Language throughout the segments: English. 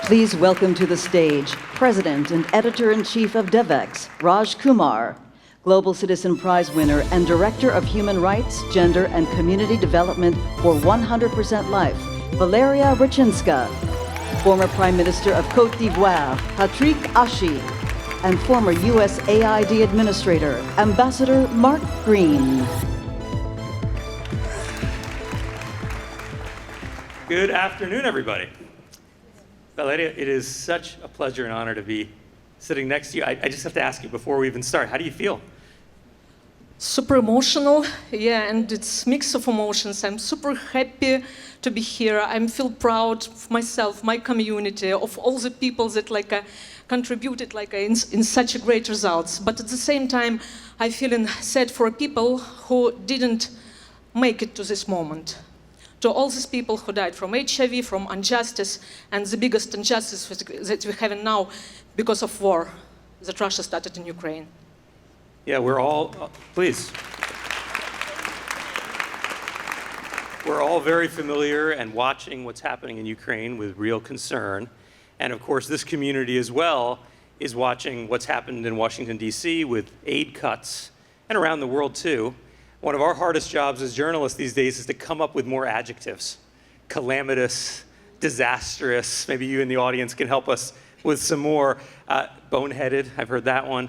Please welcome to the stage President and Editor-in-Chief of Devex, Raj Kumar, Global Citizen Prize winner and Director of Human Rights, Gender and Community Development for 100% Life, Valeriia Rachynska, former Prime Minister of Côte d'Ivoire, Patrick Achi, and former USAID Administrator, Ambassador Mark Green. Good afternoon, everybody. Valeriia, it is such a pleasure and honor to be sitting next to you. I just have to ask you before we even start, how do you feel? Super emotional, yeah, and it's a mix of emotions. I'm super happy to be here. I feel proud of myself, my community, of all the people that contributed in such great results. But at the same time, I feel sad for people who didn't make it to this moment. To all these people who died from HIV, from injustice, and the biggest injustice that we have now because of war that Russia started in Ukraine. Yeah, we're all, please. We're all very familiar and watching what's happening in Ukraine with real concern. And of course, this community as well is watching what's happened in Washington, D.C. with aid cuts, and around the world too. One of our hardest jobs as journalists these days is to come up with more adjectives. Calamitous, disastrous, maybe you in the audience can help us with some more. Boneheaded, I've heard that one.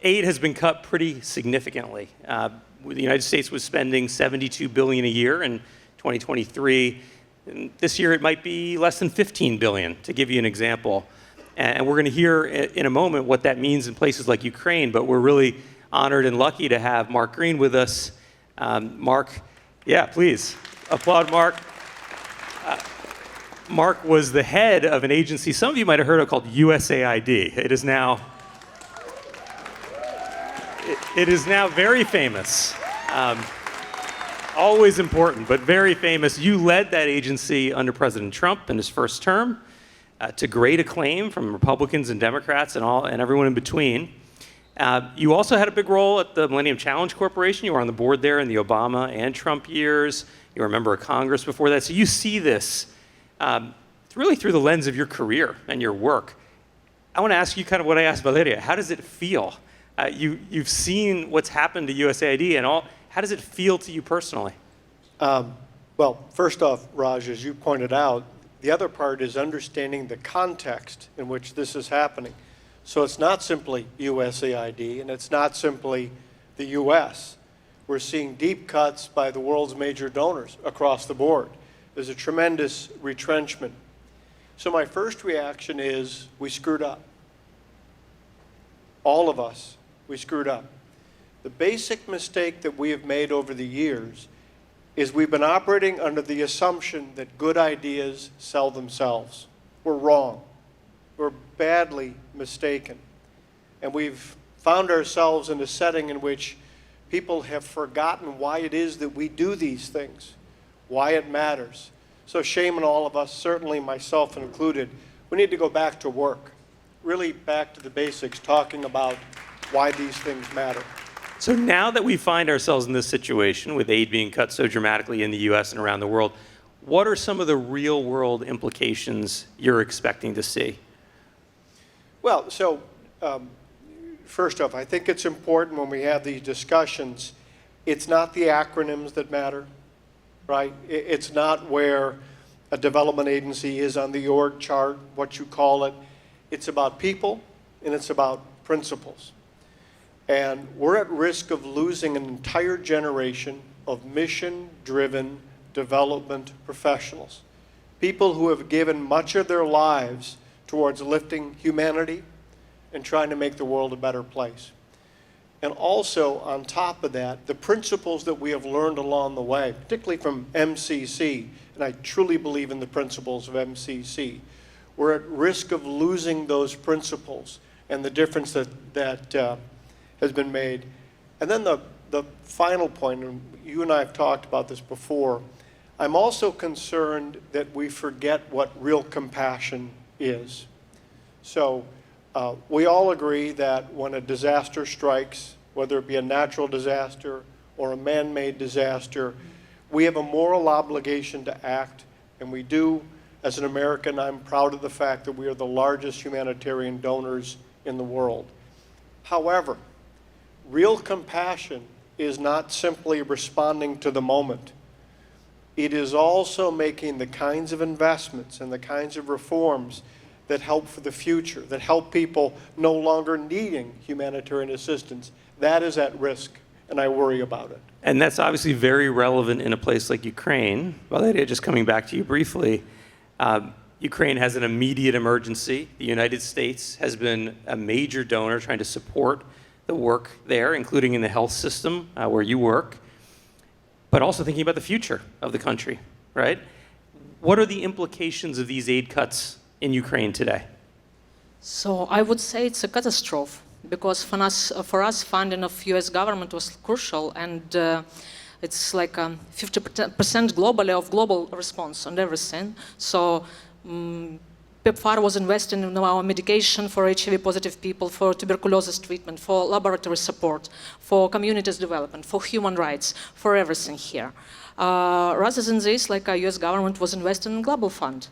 Aid has been cut pretty significantly. The United States was spending $72 billion a year in 2023. And this year it might be less than $15 billion, to give you an example. And we're going to hear in a moment what that means in places like Ukraine, but we're really honored and lucky to have Mark Green with us. Mark, yeah, please applaud Mark. Mark was the head of an agency some of you might have heard of called USAID. It is now very famous. Always important, but very famous. You led that agency under President Trump in his first term to great acclaim from Republicans and Democrats and everyone in between. You also had a big role at the Millennium Challenge Corporation. You were on the board there in the Obama and Trump years. You were a member of Congress before that. So you see this really through the lens of your career and your work. I want to ask you kind of what I asked Valeriia. How does it feel? You've seen what's happened to USAID and all. How does it feel to you personally? Well, first off, Raj, as you pointed out, the other part is understanding the context in which this is happening. So it's not simply USAID, and it's not simply the US. We're seeing deep cuts by the world's major donors across the board. There's a tremendous retrenchment. So my first reaction is we screwed up. All of us, we screwed up. The basic mistake that we have made over the years is we've been operating under the assumption that good ideas sell themselves. We're wrong. We're badly mistaken. And we've found ourselves in a setting in which people have forgotten why it is that we do these things, why it matters. So shame on all of us, certainly myself included. We need to go back to work, really back to the basics, talking about why these things matter. So now that we find ourselves in this situation with aid being cut so dramatically in the US and around the world, what are some of the real world implications you're expecting to see? Well, so first off, I think it's important when we have these discussions, it's not the acronyms that matter, right? It's not where a development agency is on the org chart, what you call it. It's about people and it's about principles. And we're at risk of losing an entire generation of mission-driven development professionals, people who have given much of their lives towards lifting humanity and trying to make the world a better place. And also, on top of that, the principles that we have learned along the way, particularly from MCC, and I truly believe in the principles of MCC, we're at risk of losing those principles and the difference that has been made. And then the final point, and you and I have talked about this before, I'm also concerned that we forget what real compassion is. So we all agree that when a disaster strikes, whether it be a natural disaster or a man-made disaster, we have a moral obligation to act, and we do As an American, I'm proud of the fact that we are the largest humanitarian donors in the world. However, real compassion is not simply responding to the moment. It is also making the kinds of investments and the kinds of reforms that help for the future, that help people no longer needing humanitarian assistance. That is at risk, and I worry about it. And that's obviously very relevant in a place like Ukraine. Valeriia, just coming back to you briefly, Ukraine has an immediate emergency. The United States has been a major donor trying to support the work there, including in the health system where you work, but also thinking about the future of the country, right? What are the implications of these aid cuts in Ukraine today? So I would say it's a catastrophe, because for us funding of US government was crucial, and it's like 50% globally of global response on everything. So PEPFAR was investing in our medication for HIV-positive people, for tuberculosis treatment, for laboratory support, for communities development, for human rights, for everything here. Rather than this, like our US government was investing in global fund.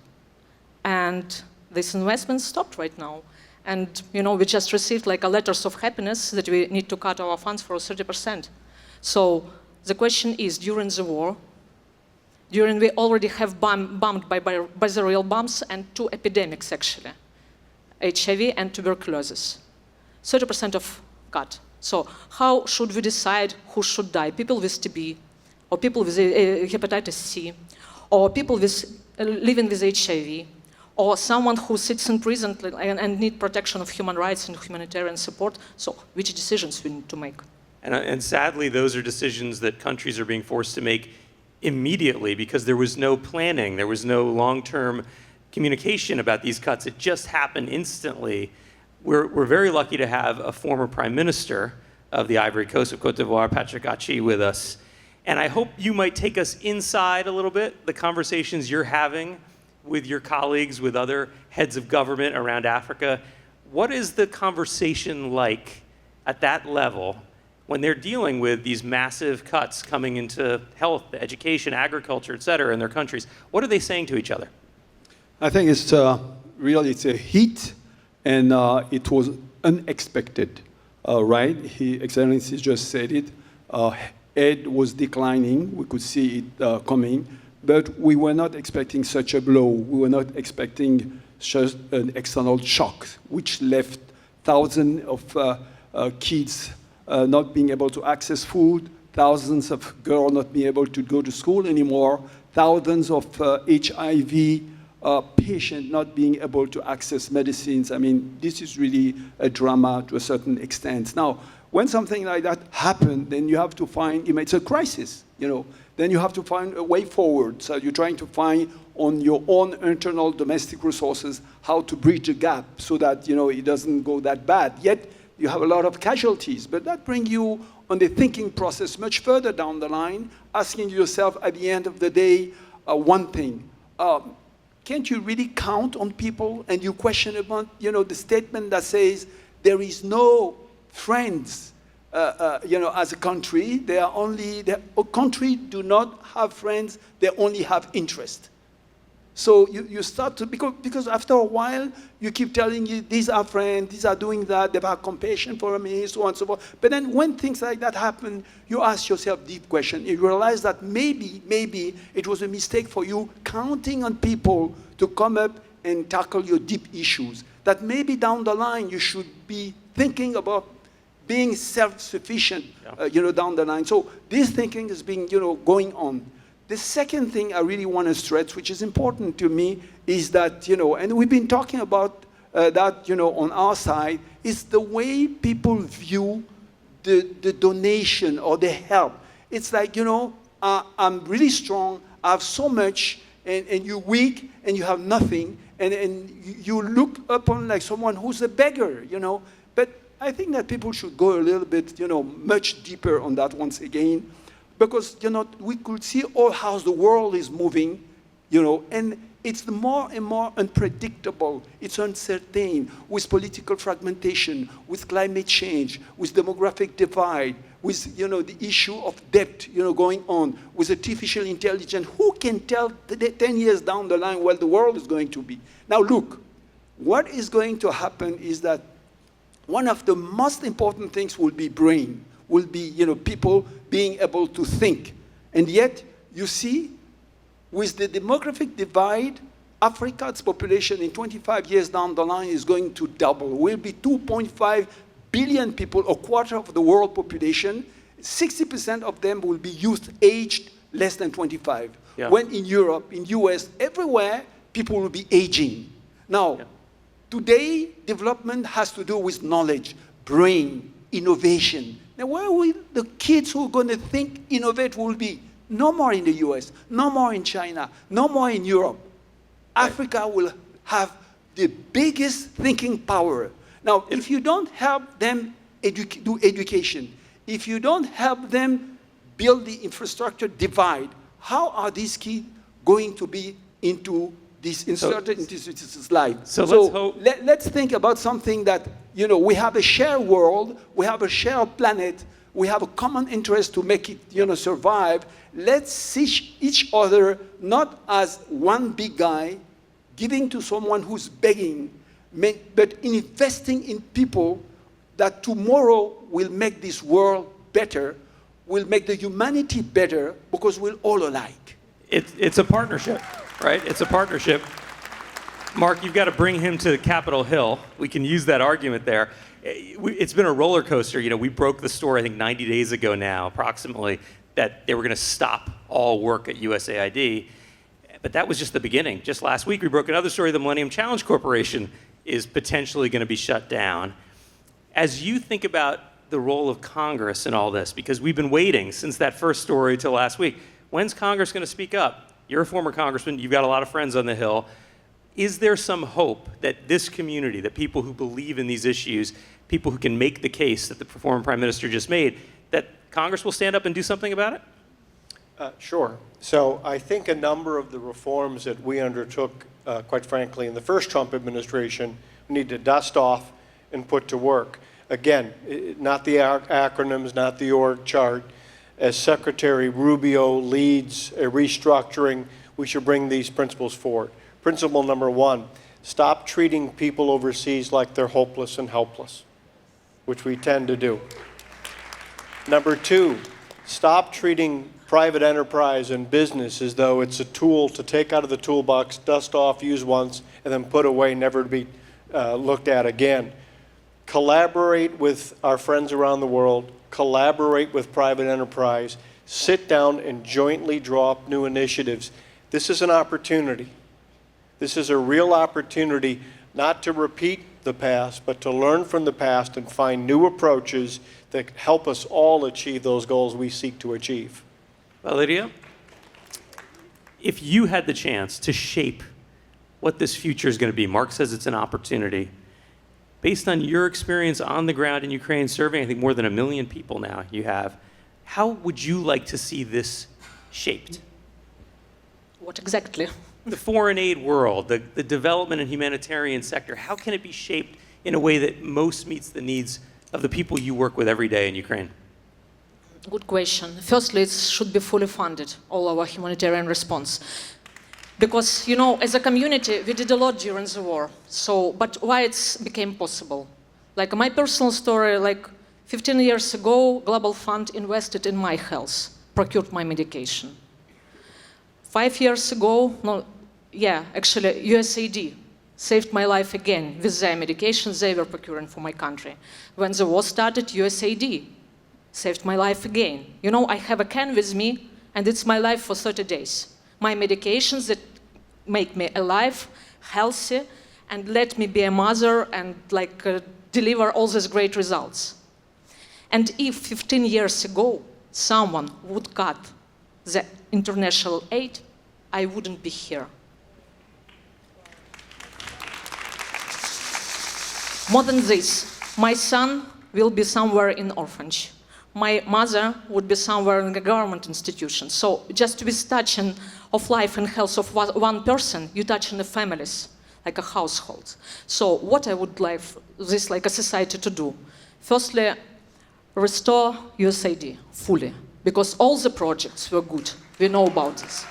And this investment stopped right now. And we just received like a letters of happiness that we need to cut our funds for 30%. So the question is, during the war, we already have bombed by the real bombs, and 2 epidemics actually, HIV and tuberculosis. 30% of cut. So how should we decide who should die? People with TB, or people with hepatitis C, or people living with HIV, or someone who sits in prison and need protection of human rights and humanitarian support. So which decisions we need to make? And sadly, those are decisions that countries are being forced to make immediately, because there was no planning, there was no long-term communication about these cuts. It just happened instantly. We're very lucky to have a former prime minister of the Ivory Coast of Côte d'Ivoire, Patrick Achi, with us. And I hope you might take us inside a little bit, the conversations you're having with your colleagues, with other heads of government around Africa. What is the conversation like at that level when they're dealing with these massive cuts coming into health, education, agriculture, et cetera, in their countries? What are they saying to each other? I think it's really, it's a hit, and it was unexpected, right? Excellency just said it. Aid was declining. We could see it coming, but we were not expecting such a blow. We were not expecting just an external shock, which left thousands of kids not being able to access food, thousands of girls not being able to go to school anymore, thousands of HIV patients not being able to access medicines. I mean, this is really a drama to a certain extent. Now, when something like that happens, then you have to find, it's a crisis, then you have to find a way forward. So you're trying to find on your own internal domestic resources how to bridge the gap so that, it doesn't go that bad. Yet, you have a lot of casualties, but that brings you on the thinking process much further down the line, asking yourself at the end of the day, one thing. Can't you really count on people? And you question about, the statement that says there is no friends, as a country. A country do not have friends, they only have interest. So you start to, because after a while, you keep telling you, these are friends, these are doing that, they have compassion for me, so on and so forth. But then when things like that happen, you ask yourself deep question. You realize that maybe it was a mistake for you counting on people to come up and tackle your deep issues. That maybe down the line, you should be thinking about being self-sufficient, down the line. So this thinking is being, going on. The second thing I really want to stress, which is important to me, is that, and we've been talking about that, on our side, is the way people view the donation or the help. It's like, I'm really strong, I have so much, and you're weak, and you have nothing, and you look upon like someone who's a beggar, But I think that people should go a little bit, much deeper on that once again. Because, we could see how the world is moving, and it's more and more unpredictable. It's uncertain with political fragmentation, with climate change, with demographic divide, with the issue of debt going on, with artificial intelligence. Who can tell 10 years down the line where the world is going to be? Now look, what is going to happen is that one of the most important things will be brain, will be people being able to think. And yet, you see, with the demographic divide, Africa's population in 25 years down the line is going to double. We'll be 2.5 billion people, a quarter of the world population. 60% of them will be youth aged less than 25. Yeah. When in Europe, in US, everywhere, people will be aging. Now, today, development has to do with knowledge, brain, innovation. Now, where will the kids who are going to think, innovate will be? No more in the US, no more in China, no more in Europe. Africa will have the biggest thinking power. Now, if you don't help them do education, if you don't help them build the infrastructure divide, how are these kids going to be inserted into this life? So let's hope. Let's think about something that, we have a shared world, we have a shared planet, we have a common interest to make it, survive. Let's see each other not as one big guy giving to someone who's begging, but investing in people that tomorrow will make this world better, will make the humanity better, because we're all alike. It's a partnership, right? It's a partnership. Mark, you've got to bring him to Capitol Hill. We can use that argument there. It's been a roller coaster. We broke the story, I think, 90 days ago now, approximately, that they were going to stop all work at USAID. But that was just the beginning. Just last week, we broke another story. The Millennium Challenge Corporation is potentially going to be shut down. As you think about the role of Congress in all this, because we've been waiting since that first story till last week, when's Congress going to speak up? You're a former congressman. You've got a lot of friends on the Hill. Is there some hope that this community, that people who believe in these issues, people who can make the case that the former prime minister just made, that Congress will stand up and do something about it? Sure. So I think a number of the reforms that we undertook, quite frankly, in the first Trump administration, we need to dust off and put to work. Again, not the acronyms, not the org chart. As Secretary Rubio leads a restructuring, we should bring these principles forward. Principle number one, stop treating people overseas like they're hopeless and helpless, which we tend to do. Number two, stop treating private enterprise and business as though it's a tool to take out of the toolbox, dust off, use once, and then put away, never to be looked at again. Collaborate with our friends around the world, collaborate with private enterprise, sit down and jointly draw up new initiatives. This is an opportunity. This is a real opportunity not to repeat the past, but to learn from the past and find new approaches that help us all achieve those goals we seek to achieve. Valeriia, if you had the chance to shape what this future is going to be, Mark says it's an opportunity. Based on your experience on the ground in Ukraine, serving, I think, more than 1 million people now you have, how would you like to see this shaped? What exactly? The foreign aid world, the development and humanitarian sector, how can it be shaped in a way that most meets the needs of the people you work with every day in Ukraine? Good question. Firstly, it should be fully funded, all our humanitarian response. Because, as a community, we did a lot during the war. But why it became possible? Like my personal story, 15 years ago, Global Fund invested in my health, procured my medication. 5 years ago, USAID saved my life again with their medications they were procuring for my country. When the war started, USAID saved my life again. I have a can with me, and it's my life for 30 days. My medications that make me alive, healthy, and let me be a mother and deliver all these great results. And if 15 years ago someone would cut the international aid, I wouldn't be here. More than this, my son will be somewhere in orphanage. My mother would be somewhere in a government institution. So just with touching of life and health of one person, you touch in the families, like a household. So what I would like this, like a society, to do? Firstly, restore USAID fully, because all the projects were good. We know about this.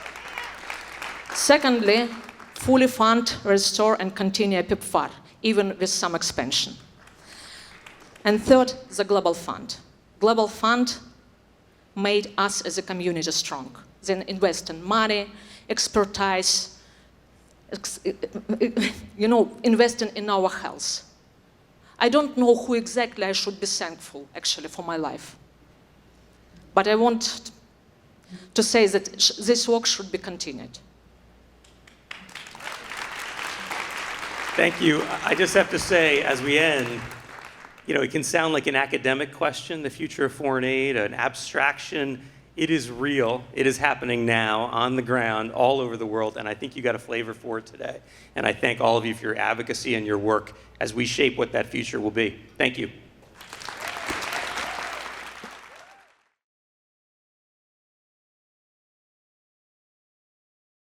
Secondly, fully fund, restore, and continue PEPFAR, even with some expansion. And third, the Global Fund. Global Fund made us as a community strong. Then invest in money, expertise, investing in our health. I don't know who exactly I should be thankful, actually, for my life. But I want to say that this work should be continued. Thank you. I just have to say, as we end, it can sound like an academic question, the future of foreign aid, an abstraction. It is real. It is happening now on the ground all over the world, and I think you got a flavor for it today. And I thank all of you for your advocacy and your work as we shape what that future will be. Thank you.